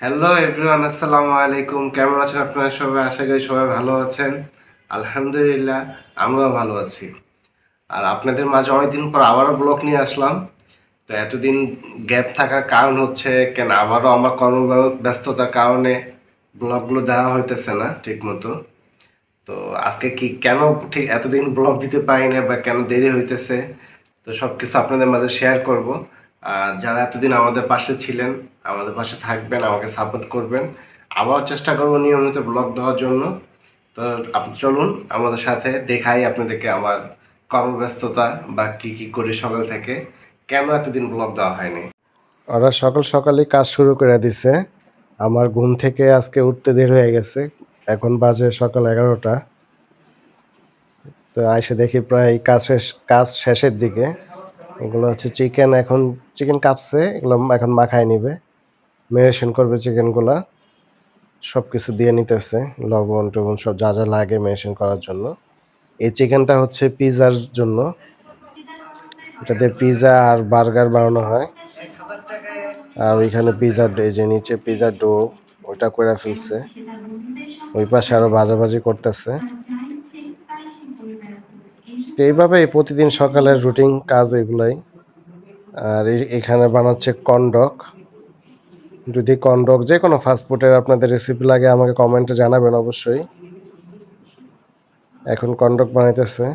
Hello everyone, আসসালামু আলাইকুম। কেমন আছেন আপনারা সবাই? আশা করি সবাই ভালো আছেন। আলহামদুলিল্লাহ, আমরাও ভালো আছি। আর আপনাদের মাঝে অনেকদিন পর আবারও ব্লগ নিয়ে আসলাম। তো এতদিন গ্যাপ থাকার কারণ হচ্ছে কেন, আবারও আমার কর্মব্যস্ততার কারণে ব্লগগুলো দেওয়া হইতেছে না ঠিক মতো। তো আজকে কেন ঠিক এতদিন ব্লগ দিতে পারি না বা কেন দেরি হইতেছে, তো সব কিছু আপনাদের মাঝে শেয়ার করব। আর যারা এতদিন আমাদের পাশে ছিলেন, আমাদের পাশে থাকবেন, আমাকে সাপোর্ট করবেন। আবার চেষ্টা করব নিয়মিত ব্লগ দেওয়ার জন্য। তো আপনি চলুন আমাদের সাথে, দেখাই আপনাদেরকে আমার কর্মব্যস্ততা বা কি করি সকাল থেকে, কেন এতদিন ব্লগ দেওয়া হয়নি। ওরা সকাল সকালই কাজ শুরু করে দিছে। আমার ঘুম থেকে আজকে উঠতে দেরি হয়ে গেছে। এখন বাজে সকাল 11টা। তো আইসে দেখি প্রায় কাজ শেষের দিকে। এগুলো হচ্ছে চিকেন, এখন চিকেন কাটছে, এগুলো এখন মাখায় নিবে, ম্যারিনেশন করবে চিকেনগুলা, সব কিছু দিয়ে নিতেছে, লবণ টবণ সব যা যা লাগে ম্যারিনেশন করার জন্য। এই চিকেনটা হচ্ছে পিৎজার জন্য, এটাতে পিৎজা আর বার্গার বানানো হয়। আর ওইখানে পিৎজার এই যে নিচে পিৎজার ডো ওইটা করে ফেলছে, ওই পাশে আরো ভাজাভাজি করতেছে। তো এইভাবে প্রতিদিন সকালের রুটিন কাজ এগুলাই। আর এখানে বানাচ্ছে কর্নডগ। যদি কর্নডগ যে কোনো ফাস্টফুডের আপনাদের রেসিপি লাগে আমাকে কমেন্টে জানাবেন অবশ্যই। এখন কর্নডগ বানাইতেছে।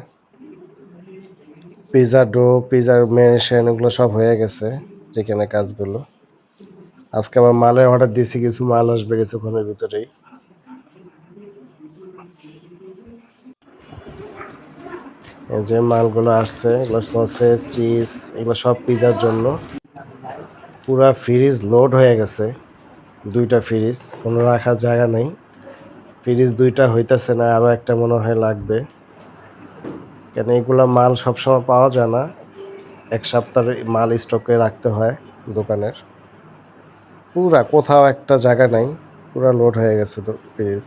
পিৎজা ডো, পিৎজার ম্যারিনেশন এগুলো সব হয়ে গেছে, চিকেনের কাজগুলো। আজকে আবার মালের অর্ডার দিয়েছি, কিছু মাল আসবে কিছুক্ষণের ভিতরেই। এই যে মালগুলো আসছে, এগুলো সসেজ, চিজ, এগুলো সব পিৎজার জন্য। পুরা ফ্রিজ লোড হয়ে গেছে, 2টা ফ্রিজ, কোনো রাখার জায়গা নেই। ফ্রিজ 2টা হইতেছে না, আরো একটা মনে হয় লাগবে, কেন এগুলা মাল সবসময় পাওয়া যায় না। 1 সপ্তাহের মাল স্টকে রাখতে হয় দোকানের। পুরা কোথাও একটা জায়গা নাই, পুরা লোড হয়ে গেছে তো ফ্রিজ।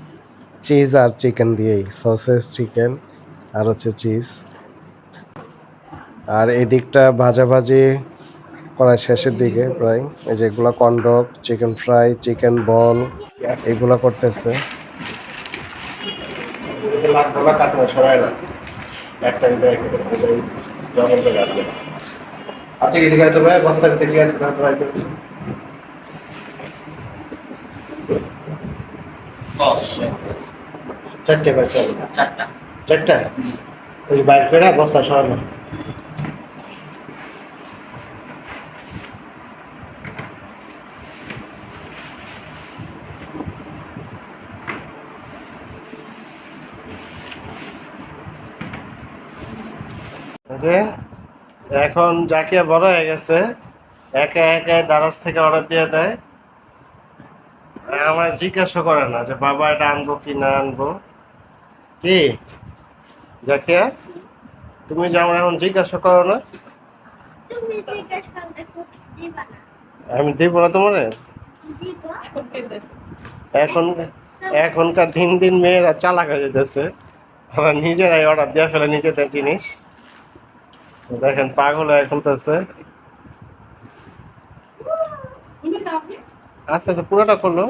চিজ আর চিকেন দিয়েই, সসেস, চিকেন আর হচ্ছে চিজ। আর এদিকটা ভাজাভাজি করা শেষের দিকে প্রায়। এই যে এগুলা কর্নডগ, চিকেন ফ্রাই, চিকেন বল, এগুলা করতেছে। চারটে বাচ্চা, চারটা ওই বাইর করে বস্তা সরানো। যে এখন জাকিয়া বড় হয়ে গেছে, একা একা দারাজ থেকে অর্ডার দিয়ে দেয়। আমার জিজ্ঞাসা করে না যে বাবা এটা আনবো কি না আনবো। কি জাকিয়া, তুমি যে আমার এখন জিজ্ঞাসা করো না? আমি দিব না তোমার। এখন এখনকার দিন দিন মেয়েরা চালাক হয়ে যেতেছে, ওরা নিজেরাই অর্ডার দিয়ে ফেলে নিজেদের জিনিস। দেখেন পাগল হয়ে খেলতেছে। আস্তে আস্তে পুরোটা করলো।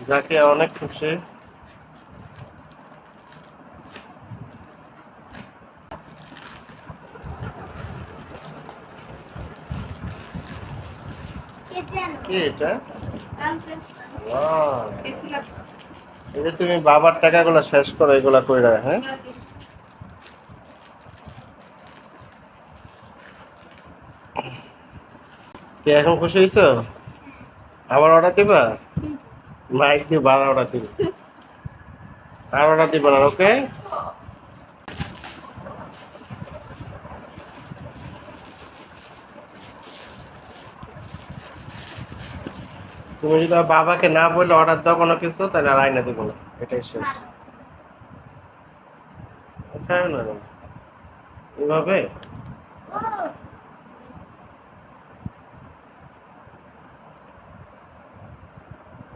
যাকে অনেক খুশি। কি এটা? Wow! এই যে তুমি বাবার টাকাগুলো শেষ করো এগুলা কইরা, হ্যাঁ? কি এখন খুশি হইছো? আবার অর্ডার দিবা? মাইক দিয়ে বার অর্ডার দিবা, আর অর্ডার দিবা না, ওকে? তুমি যদি আমার বাবাকে না বললে অর্ডার দাও কোনো কিছু, তাহলে আর আইনা দিব না, এটাই শেষ। খায় না এভাবে।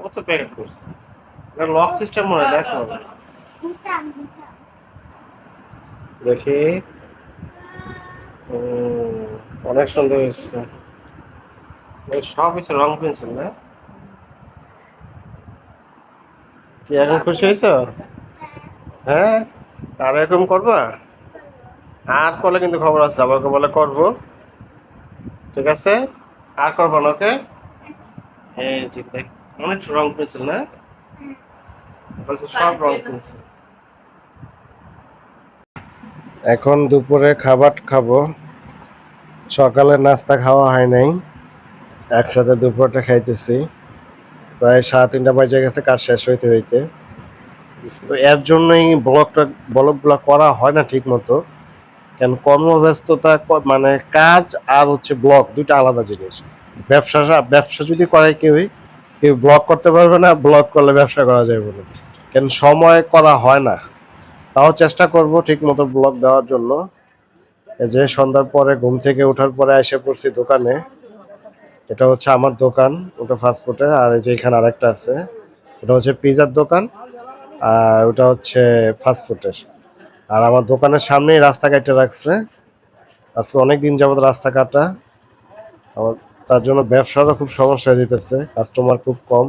কত প্যাকেট করছি, লক সিস্টেম মনে হয়, দেখো দেখি। অনেক সুন্দর হচ্ছে। সব হচ্ছে রং পেন্সিল না? কি এখন খুশি হয়েছো? হ্যাঁ, আর এরকম করবা? আর করলে কিন্তু খবর আছে, আমাকে বলে করবো। ঠিক আছে, আর করবো না, ওকে? এই যে দেখ, অনেক রং পেন্সিল না? বলছে সব রং পেন্সিল। এখন দুপুরে খাবার খাবো। সকালে নাস্তা খাওয়া হয় নাই, একসাথে দুপুরটা খাইতেছি। প্রায় 3:30 বাজে গেছে কাজ শেষ হইতে হইতে। তো এর জন্যই ব্লগগুলো করা হয় না ঠিক মতো। কেন, কর্মব্যস্ততা, মানে কাজ আর হচ্ছে ব্লগ দুইটা আলাদা জিনিস। ব্যবসা ব্যবসা যদি করে কেউ ব্লগ করতে পারবে না, ব্লগ করলে ব্যবসা করা যাবে না। কেন, সময় করা হয় না। তাও চেষ্টা করব ঠিক মতো ব্লগ দেওয়ার জন্য। এই যে সন্ধ্যার পরে ঘুম থেকে ওঠার পরে এসে পড়ছি দোকানে। এটা হচ্ছে আমার দোকান, ওটা ফাস্টফুডের। আর এই যে এখানে আরেকটা আছে, ওটা হচ্ছে পিজার দোকান। আর ওটা হচ্ছে ফাস্টফুডের। আর আমার দোকানের সামনেই রাস্তা কাটতে রাখছে। আজকে অনেক দিন যাবত রাস্তা কাটা আমার, তার জন্য ব্যবসারও খুব সমস্যা হয়ে যেতেছে, কাস্টমার খুব কম।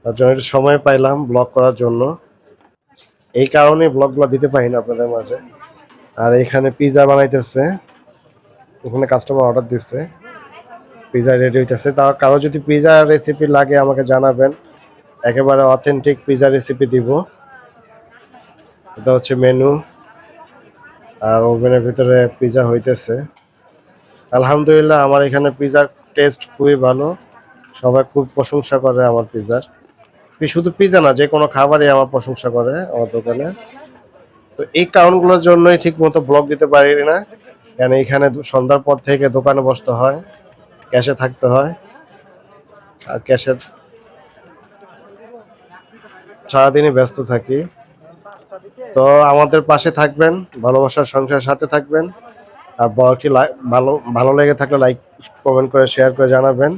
তার জন্য একটু সময় পাইলাম ব্লগ করার জন্য। এই কারণে ব্লগগুলো দিতে পারি না আপনাদের মাঝে। আর এখানে পিজা বানাইতেছে, ওখানে কাস্টমার অর্ডার দিচ্ছে, পিজা রেডি হইতেছে। তার কারো যদি পিজা রেসিপি লাগে আমাকে জানাবেন, একেবারে অথেন্টিক পিজা রেসিপি দিব। এটা হচ্ছে মেনু। আর ওভেনের ভিতরে পিজা হইতেছে। আলহামদুলিল্লাহ, আমার এখানে পিজার টেস্ট খুবই ভালো। সবাই খুব প্রশংসা করে আমার পিজার। শুধু পিজা না, যে কোনো খাবারই আমার প্রশংসা করে আমার দোকানে। তো এই কারণগুলোর জন্যই ঠিক মতো ব্লগ দিতে পারি না। কেন, এখানে সন্ধ্যার পর থেকে দোকানে বসতে হয়, ক্যাশে থাকতে হয়। আর ক্যাশে সারাদিনই ব্যস্ত থাকি। তো আমাদের পাশে থাকবেন, ভালোবাসার সংসারের সাথে থাকবেন। আর ব্লগটি ভালো ভালো লেগে থাকলে লাইক কমেন্ট করে শেয়ার করে জানাবেন।